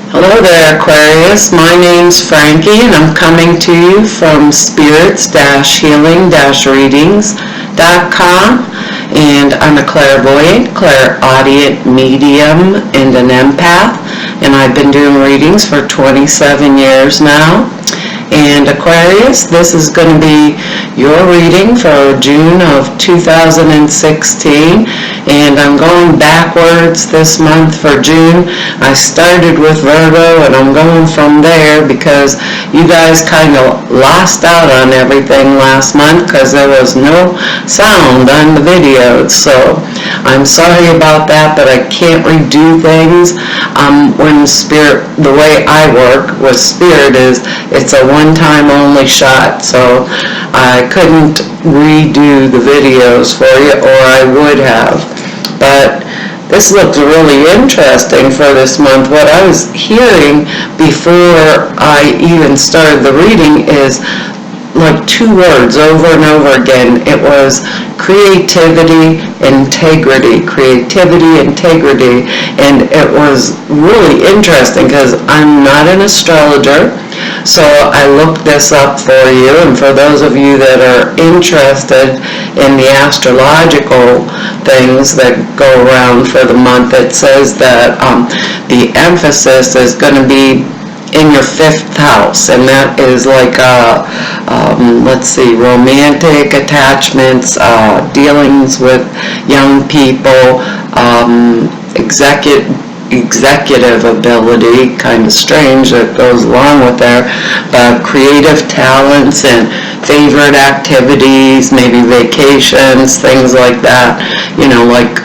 Hello there, Aquarius. My name's Frankie, and I'm coming to you from spirits-healing-readings.com, and I'm a clairvoyant, clairaudient medium, and an empath, and I've been doing readings for 27 years now. And Aquarius, this is going to be your reading for June of 2016, and I'm going backwards this month for June. I started with Virgo, and I'm going from there because you guys kind of lost out on everything last month because there was no sound on the videos. So I'm sorry about that, but I can't redo things. When Spirit, the way I work with Spirit is it's a one-time only shot, so I couldn't redo the videos for you, or I would have. But this looks really interesting for this month. What I was hearing before I even started the reading is like two words over and over again. It was creativity, integrity, and it was really interesting because I'm not an astrologer, so I looked this up for you, and for those of you that are interested in the astrological things that go around for the month, it says that the emphasis is going to be in your 5th house, and that is like romantic attachments, dealings with young people, executive ability, kind of strange that goes along with there, but creative talents and favorite activities, maybe vacations, things like that, like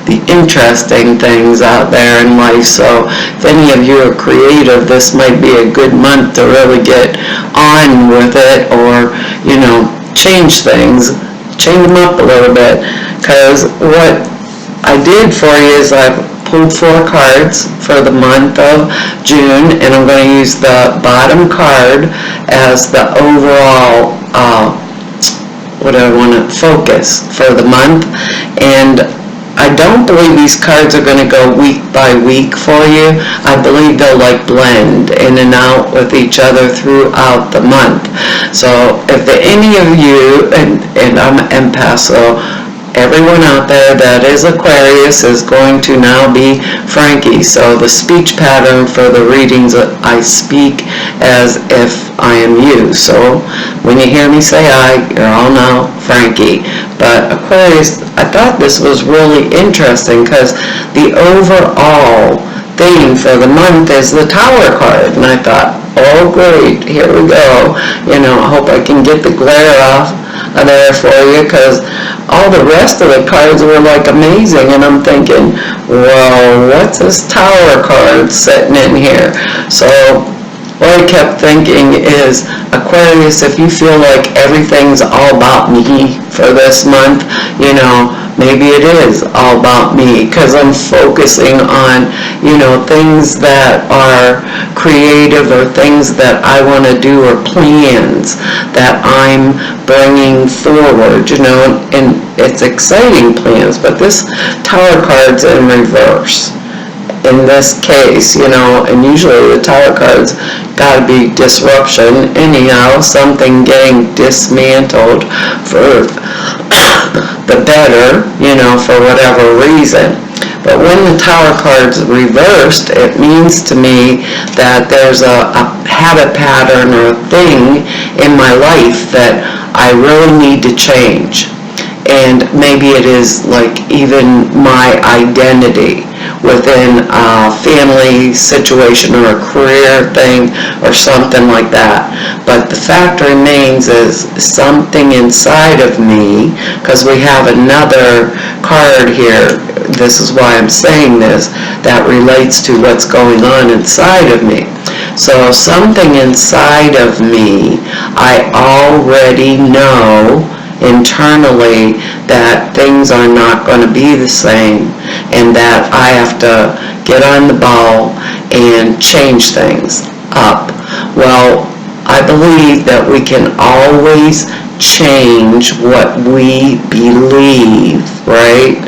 the interesting things out there in life. So if any of you are creative, this might be a good month to really get on with it, or change things, change them up a little bit, because what I did for you is I pulled 4 cards for the month of June, and I'm going to use the bottom card as the overall focus for the month. And I don't believe these cards are going to go week by week for you. I believe they'll blend in and out with each other throughout the month. So if any of you, and I'm an empath, so everyone out there that is Aquarius is going to now be Frankie. So the speech pattern for the readings, I speak as if I am you. So when you hear me say I, you're all now Frankie. But Aquarius, I thought this was really interesting because the overall theme for the month is the Tower card, and I thought, oh great, here we go. I hope I can get the glare off of there for you, because all the rest of the cards were amazing, and I'm thinking, well, what's this Tower card sitting in here? So what I kept thinking is, Aquarius, if you feel like everything's all about me for this month, maybe it is all about me, because I'm focusing on, things that are creative, or things that I want to do, or plans that I'm bringing forward, and it's exciting plans. But this Tower card's in reverse in this case, and usually the Tower cards got to be disruption anyhow, something getting dismantled for the better, for whatever reason. But when the Tower card's reversed, it means to me that there's a habit pattern or a thing in my life that I really need to change. And maybe it is even my identity within a family situation or a career thing or something like that. But the fact remains is something inside of me, because we have another card here, this is why I'm saying this, that relates to what's going on inside of me. So something inside of me, I already know internally that things are not going to be the same, and that I have to get on the ball and change things up. Well, I believe that we can always change what we believe, right?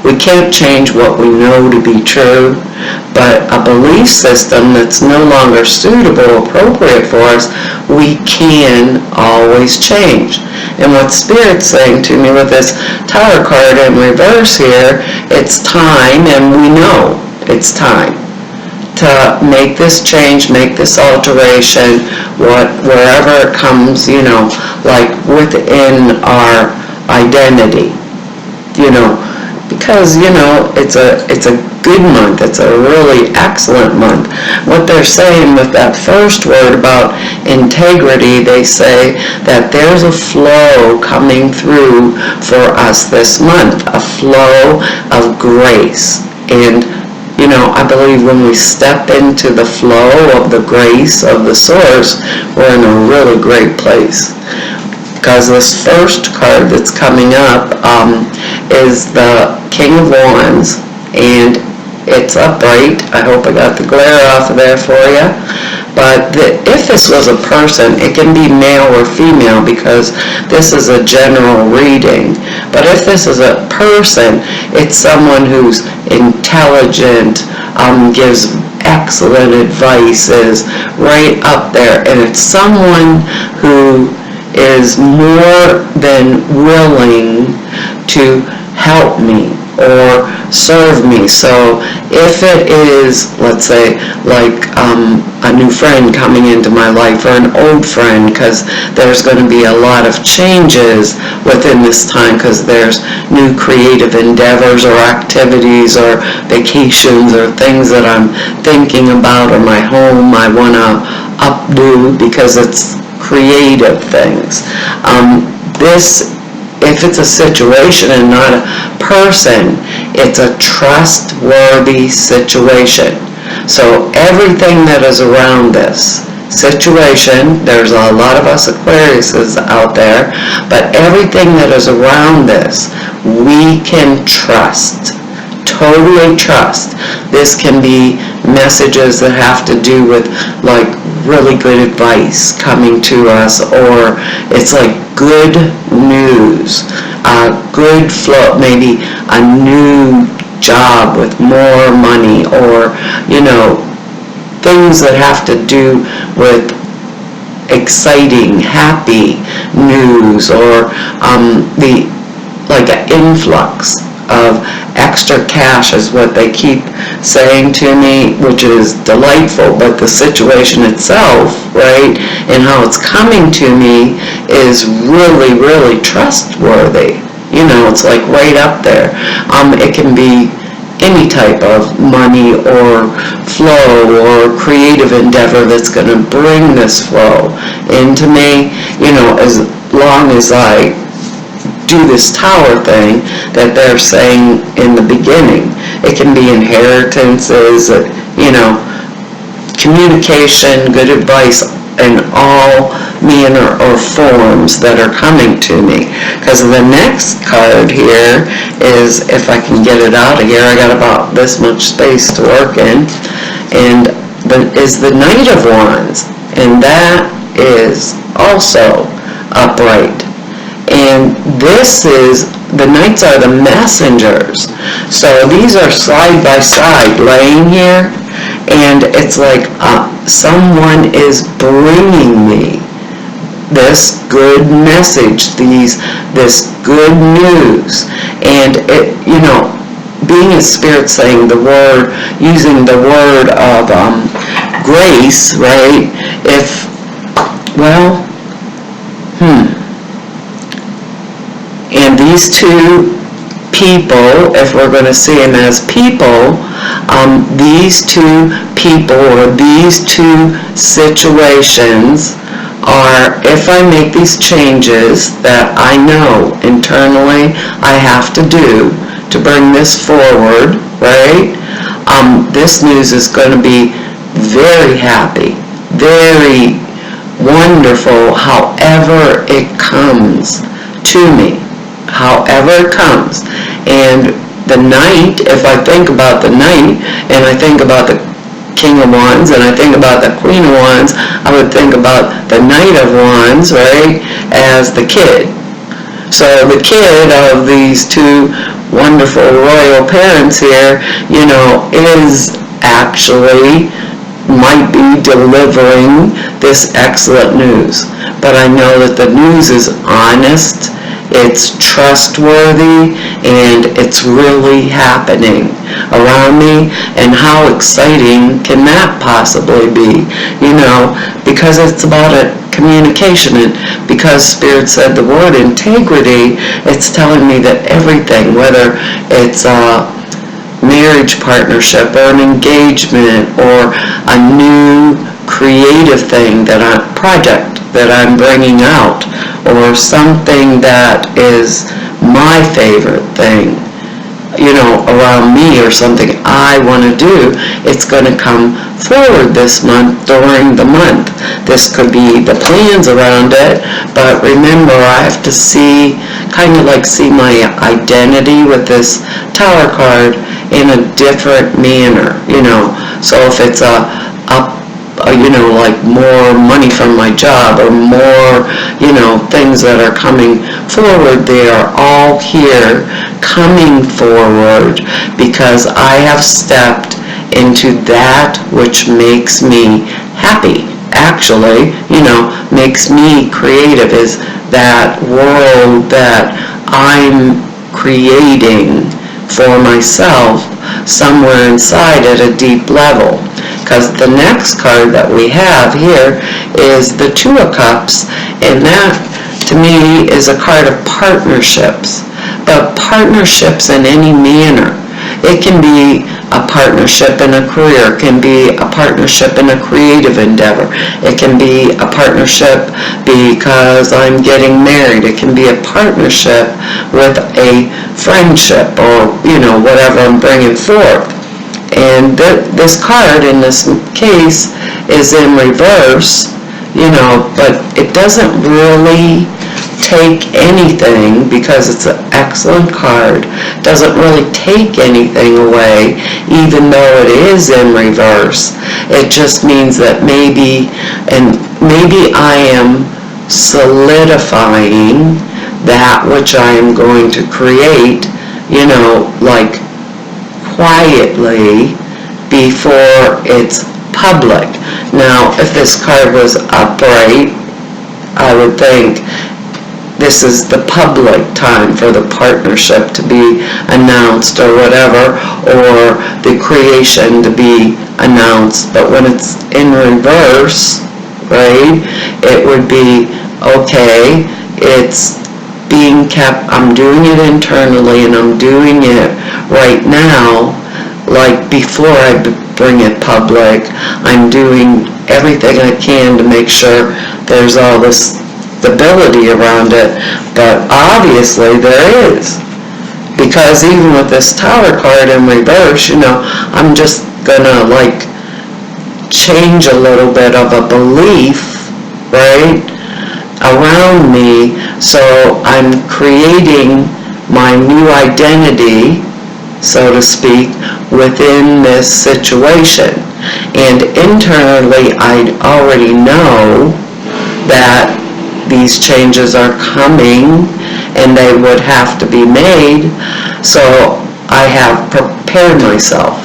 We can't change what we know to be true, but a belief system that's no longer suitable, appropriate for us, we can always change. And what Spirit's saying to me with this Tower card in reverse here, it's time, and we know it's time to make this change, make this alteration, wherever it comes, like within our identity, because, it's a good month. It's a really excellent month. What they're saying with that first word about integrity, they say that there's a flow coming through for us this month, a flow of grace. And, I believe when we step into the flow of the grace of the source, we're in a really great place. Because this first card that's coming up is the King of Wands, and it's upright. I hope I got the glare off of there for you. But if this was a person, it can be male or female because this is a general reading. But if this is a person, it's someone who's intelligent, gives excellent advice, is right up there. And it's someone who is more than willing to help me or serve me. So if it is, let's say, like a new friend coming into my life or an old friend, because there's going to be a lot of changes within this time because there's new creative endeavors or activities or vacations or things that I'm thinking about, or my home I want to updo because it's creative things. If it's a situation and not a person, it's a trustworthy situation. So everything that is around this situation, there's a lot of us Aquariuses out there, but everything that is around this, we can trust. Totally trust. This can be messages that have to do with like really good advice coming to us, or it's like good news, good flow, maybe a new job with more money, or things that have to do with exciting, happy news, or like an influx of extra cash is what they keep saying to me, which is delightful, but the situation itself, right, and how it's coming to me is really, really trustworthy. It's like right up there. It can be any type of money or flow or creative endeavor that's going to bring this flow into me, as long as I do this Tower thing that they're saying in the beginning. It can be inheritances, communication, good advice, in all manner or forms that are coming to me. Because the next card here is, if I can get it out of here, I got about this much space to work in, and is the Knight of Wands, and that is also upright. And this is, the knights are the messengers. So these are side by side laying here, and it's like someone is bringing me this good message, this good news. And it, being a spirit saying the word, using the word of grace, right? And these two people, if we're going to see them as people, these two people or these two situations are, if I make these changes that I know internally I have to do to bring this forward, right? This news is going to be very happy, very wonderful, however it comes to me. However it comes. And the Knight, if I think about the Knight, and I think about the King of Wands, and I think about the Queen of Wands, I would think about the Knight of Wands, right, as the kid. So the kid of these two wonderful royal parents here, is actually might be delivering this excellent news. But I know that the news is honest, it's trustworthy, and it's really happening around me. And how exciting can that possibly be? Because it's about a communication, and because Spirit said the word integrity, it's telling me that everything, whether it's a marriage partnership or an engagement or a new creative thing project that I'm bringing out, or something that is my favorite thing, around me, or something I want to do, it's going to come forward this month, during the month. This could be the plans around it, but remember, I have to see my identity with this Tower card in a different manner, So if it's like more money from my job, or more, things that are coming forward, they are all here coming forward because I have stepped into that which makes me happy. Actually, makes me creative, is that world that I'm creating for myself somewhere inside at a deep level. Because the next card that we have here is the Two of Cups, and that to me is a card of partnerships, but partnerships in any manner. It can be a partnership in a career, it can be a partnership in a creative endeavor, it can be a partnership because I'm getting married, it can be a partnership with a friendship, or whatever I'm bringing forth. And this card in this case is in reverse, but it doesn't really take anything, because it's an excellent card, doesn't really take anything away, even though it is in reverse. It just means that maybe I am solidifying that which I am going to create, like quietly before it's public. Now, if this card was upright, I would think this is the public time for the partnership to be announced, or whatever, or the creation to be announced. But when it's in reverse, right, it would be, okay, it's being kept, I'm doing it internally, and I'm doing it right now, like before I bring it public. I'm doing everything I can to make sure there's all this stability around it, but obviously there is, because even with this Tower card in reverse, I'm just gonna change a little bit of a belief, right, around me, so I'm creating my new identity, so to speak, within this situation. And internally, I already know that these changes are coming and they would have to be made, so I have prepared myself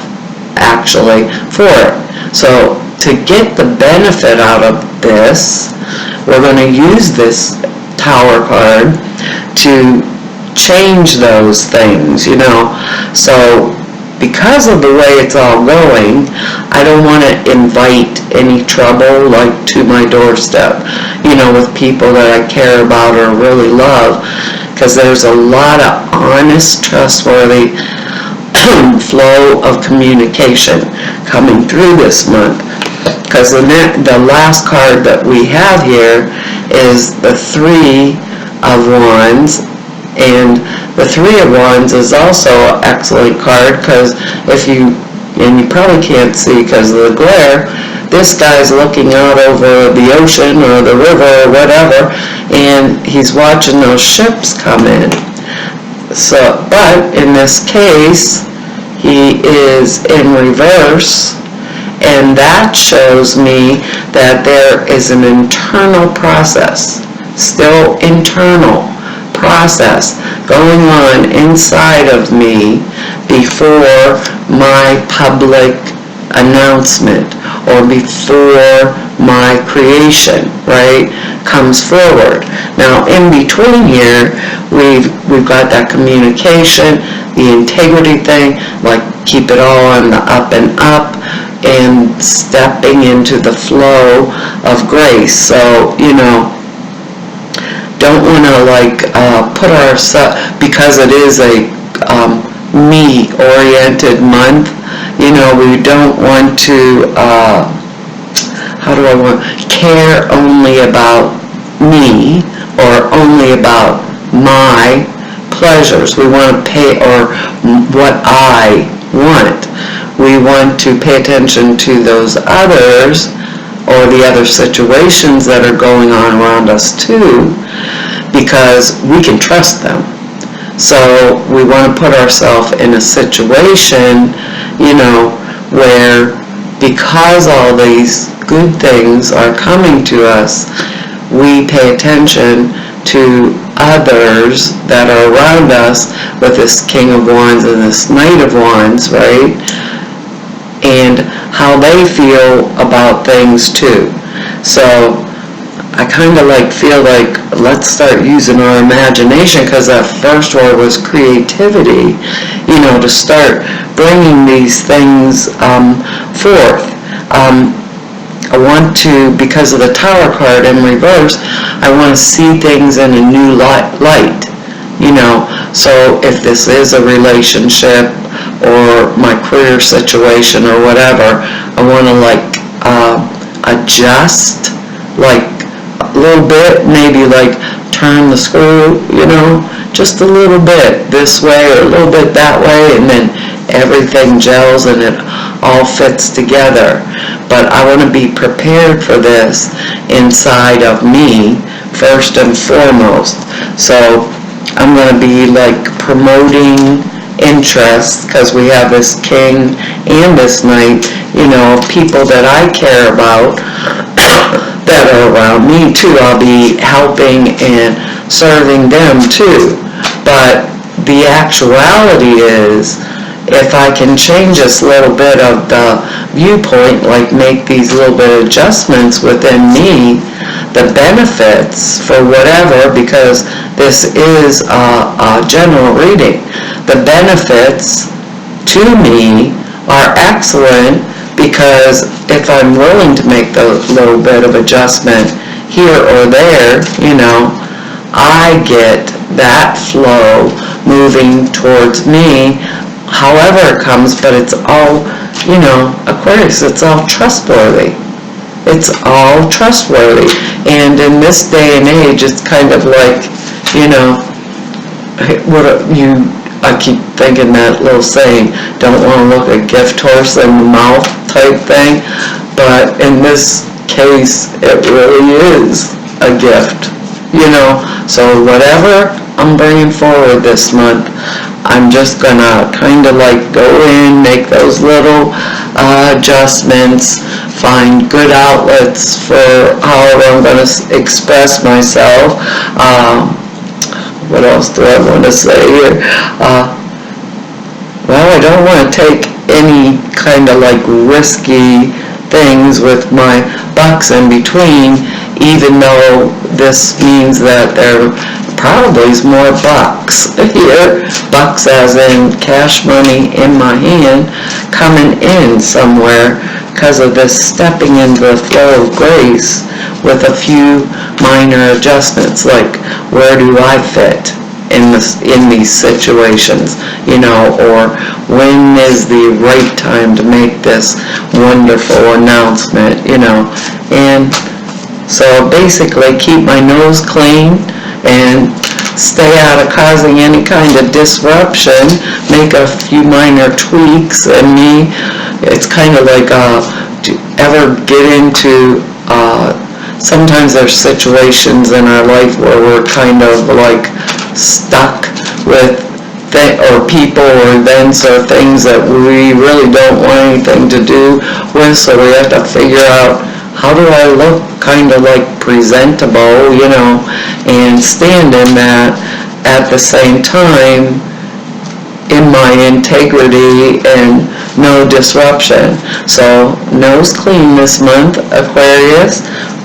actually for it. So to get the benefit out of this, we're going to use this Tower card to change those things, so because of the way it's all going, I don't want to invite any trouble to my doorstep, with people that I care about or really love, because there's a lot of honest, trustworthy flow of communication coming through this month. Because the last card that we have here is the Three of Wands, and the Three of Wands is also an excellent card, because you probably can't see because of the glare, this guy's looking out over the ocean or the river or whatever, and he's watching those ships come in. So, but in this case, he is in reverse, and that shows me that there is an internal process, still internal process going on inside of me before my public announcement or before my creation, right, comes forward. Now, in between here, we've got that communication, the integrity thing, like keep it all on the up and up, and stepping into the flow of grace. So, don't want to put ourselves, because it is a me-oriented month, we don't want to care only about me or only about my pleasures. We want to pay, or what I want. We want to pay attention to those others or the other situations that are going on around us too, because we can trust them. So we want to put ourselves in a situation, where because all these good things are coming to us, we pay attention to others that are around us with this King of Wands and this Knight of Wands, right? And how they feel about things too. So I kind of feel like let's start using our imagination, because that first word was creativity, to start bringing these things forth. I want to, because of the Tower card in reverse, I want to see things in a new light, so if this is a relationship or my career situation or whatever, I want to adjust a little bit, maybe turn the screw, just a little bit this way or a little bit that way, and then everything gels and it all fits together. But I want to be prepared for this inside of me first and foremost. So I'm going to be promoting interest, because we have this King and this Knight, people that I care about that are around me too. I'll be helping and serving them too. But the actuality is, if I can change this little bit of the viewpoint, make these little bit of adjustments within me, the benefits for whatever, because this is a general reading, the benefits to me are excellent, because if I'm willing to make the little bit of adjustment here or there, I get that flow moving towards me, however it comes. But it's all, Aquarius, it's all trustworthy. It's all trustworthy. And in this day and age, it's kind of I keep thinking that little saying, don't want to look a gift horse in the mouth type thing. But in this case, it really is a gift, So whatever I'm bringing forward this month, I'm just going to kind of go in, make those little adjustments, find good outlets for however I'm going to express myself. What else do I want to say here? Well, I don't want to take any kind of risky things with my bucks in between, even though this means that there probably is more bucks here. Bucks as in cash money in my hand coming in somewhere, because of this stepping into the flow of grace with a few minor adjustments, where do I fit in these situations, or when is the right time to make this wonderful announcement, and so basically keep my nose clean and stay out of causing any kind of disruption, make a few minor tweaks in me. It's kind of do you ever get into, sometimes there's situations in our life where we're kind of stuck with or people or events or things that we really don't want anything to do with, so we have to figure out, how do I look kind of presentable, and stand in that at the same time in my integrity and no disruption. So nose clean this month, Aquarius.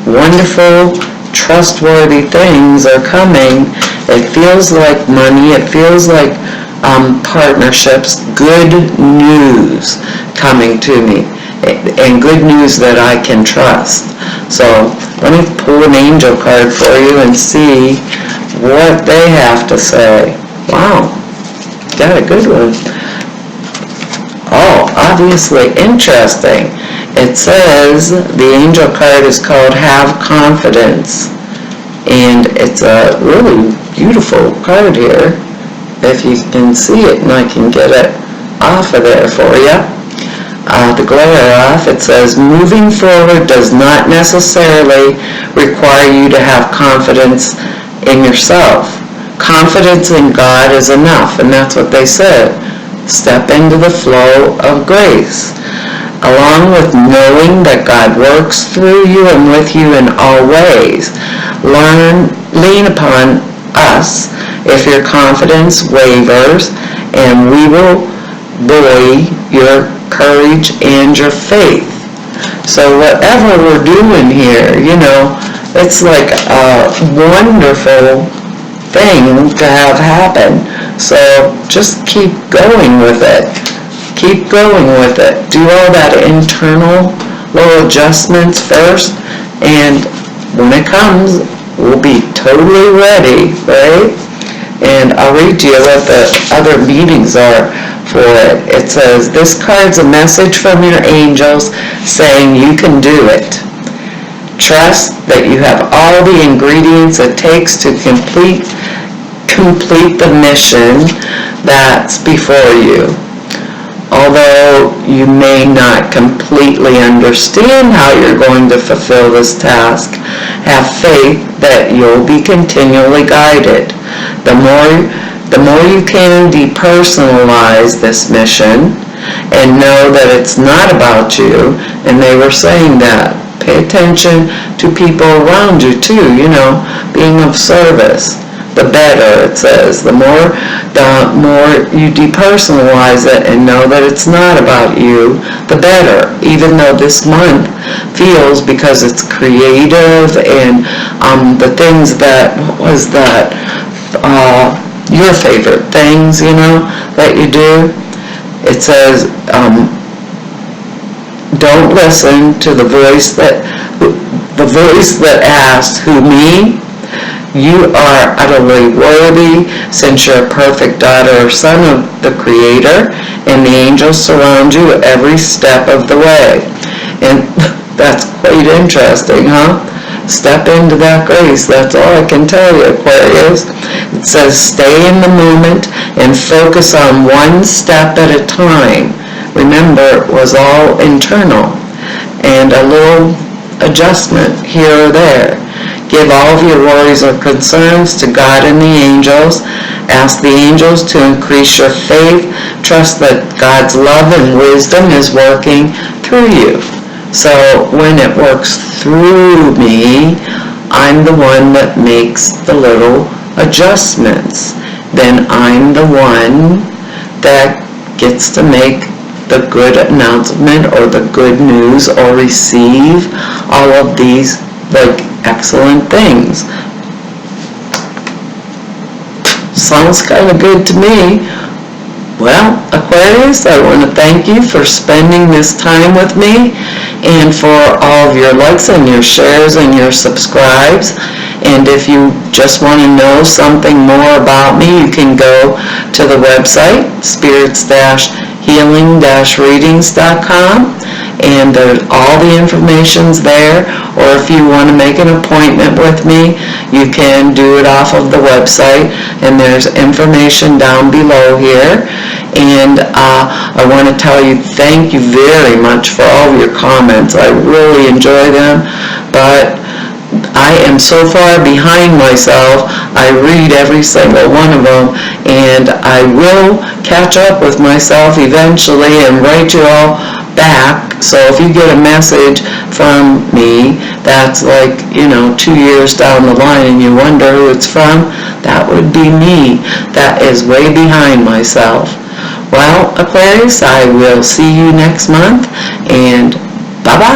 Wonderful, trustworthy things are coming. It feels like money. It feels like partnerships. Good news coming to me, and good news that I can trust. So let me pull an angel card for you and see what they have to say. Wow, got a good one. Oh, obviously interesting. It says the angel card is called Have Confidence, and it's a really beautiful card here. If you can see it, and I can get it off of there for you, the glare off, it says moving forward does not necessarily require you to have confidence in yourself. Confidence in God is enough, and that's what they said. Step into the flow of grace. Along with knowing that God works through you and with you in all ways, lean upon us if your confidence wavers, and we will buoy your courage and your faith. So whatever we're doing here, it's like a wonderful thing to have happen. So just keep going with it. Keep going with it. Do all that internal little adjustments first, and when it comes, we'll be totally ready, right? And I'll read to you what the other meanings are for it. It says, this card's a message from your angels saying you can do it. Trust that you have all the ingredients it takes to complete the mission that's before you. Although you may not completely understand how you're going to fulfill this task, have faith that you'll be continually guided. The more you can depersonalize this mission and know that it's not about you, and they were saying that. Pay attention to people around you too, being of service. The better, it says. The more you depersonalize it and know that it's not about you, the better. Even though this month feels, because it's creative and the things that, your favorite things, that you do. It says, don't listen to the voice that asks, who, me? You are utterly worthy, since you're a perfect daughter or son of the Creator, and the angels surround you every step of the way. And that's quite interesting, huh? Step into that grace. That's all I can tell you, Aquarius. It says stay in the moment and focus on one step at a time. Remember, it was all internal, and a little adjustment here or there. Give all of your worries or concerns to God and the angels. Ask the angels to increase your faith. Trust that God's love and wisdom is working through you. So when it works through me, I'm the one that makes the little adjustments. Then I'm the one that gets to make the good announcement or the good news or receive all of these excellent things. Sounds kind of good to me. Well, Aquarius, I want to thank you for spending this time with me and for all of your likes and your shares and your subscribes. And if you just want to know something more about me, you can go to the website, spirits-healing-readings.com, and all the information's there. Or if you want to make an appointment with me, you can do it off of the website, and there's information down below here. And I want to tell you, thank you very much for all of your comments. I really enjoy them, but I am so far behind myself. I read every single one of them, and I will catch up with myself eventually and write you all back. So if you get a message from me that's 2 years down the line and you wonder who it's from, That would be me. That is way behind myself. Well, Aquarius, I will see you next month, and bye-bye.